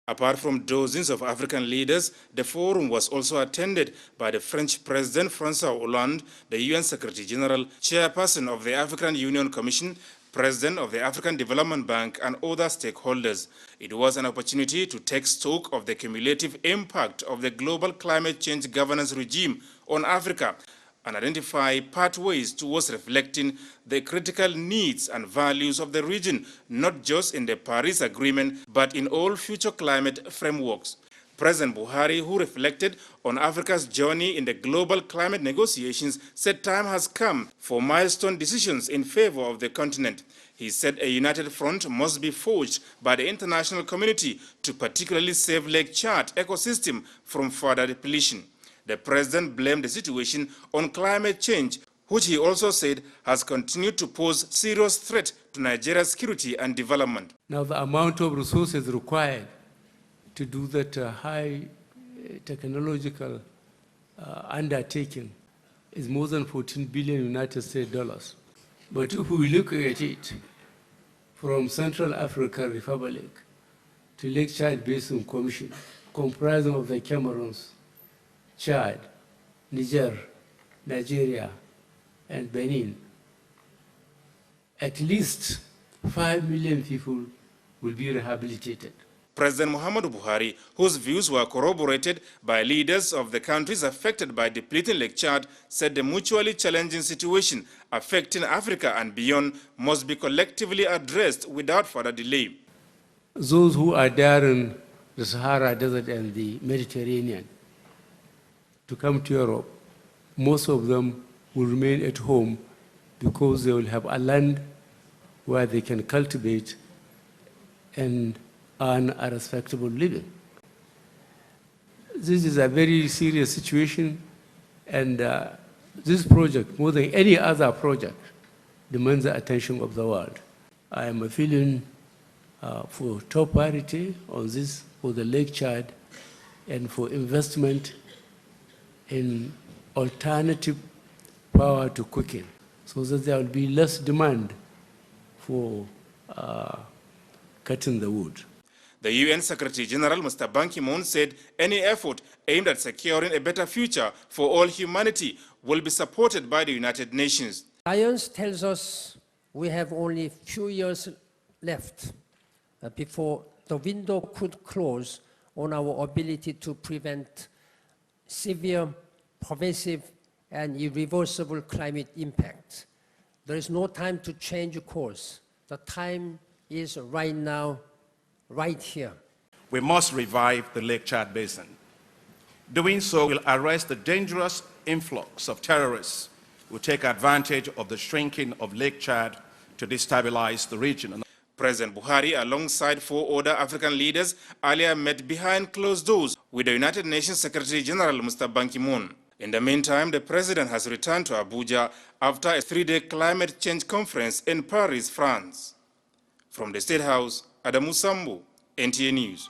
Apart from dozens of African leaders, the forum was also attended by the French President François Hollande, the UN Secretary-General, Chairperson of the African Union Commission, President of the African Development Bank, and other stakeholders. It was an opportunity to take stock of the cumulative impact of the global climate change governance regime on Africa and identify pathways towards reflecting the critical needs and values of the region, not just in the Paris Agreement, but in all future climate frameworks. President Buhari, who reflected on Africa's journey in the global climate negotiations, said time has come for milestone decisions in favor of the continent. He said a united front must be forged by the international community to particularly save Lake Chad ecosystem from further depletion. The president blamed the situation on climate change, which he also said has continued to pose serious threat to Nigeria's security and development. Now the amount of resources required to do that high technological undertaking is more than 14 billion United States dollars. But if we look at it from Central African Republic to Lake Chad Basin Commission, comprising of the Cameroons, Chad, Niger, Nigeria, and Benin, at least 5 million people will be rehabilitated. President Muhammadu Buhari, whose views were corroborated by leaders of the countries affected by depleting Lake Chad, said the mutually challenging situation affecting Africa and beyond must be collectively addressed without further delay. Those who are there in the Sahara Desert and the Mediterranean to come to Europe, most of them will remain at home because they will have a land where they can cultivate and earn a respectable living. This is a very serious situation, and this project, more than any other project, demands the attention of the world. I am feeling for top priority on this for the Lake Chad and for investment in alternative power to cooking, so that there will be less demand for cutting the wood. The UN Secretary-General, Mr. Ban Ki-moon, said any effort aimed at securing a better future for all humanity will be supported by the United Nations. Science tells us we have only a few years left before the window could close on our ability to prevent severe, pervasive, and irreversible climate impact. There is no time to change course. The time is right now, right here. We must revive the Lake Chad Basin. Doing so will arrest the dangerous influx of terrorists who take advantage of the shrinking of Lake Chad to destabilize the region. President Buhari, alongside 4 other African leaders, earlier met behind closed doors with the United Nations Secretary-General, Mr. Ban Ki-moon. In the meantime, the president has returned to Abuja after a 3-day climate change conference in Paris, France. From the State House, Adamu Sambu, NTA News.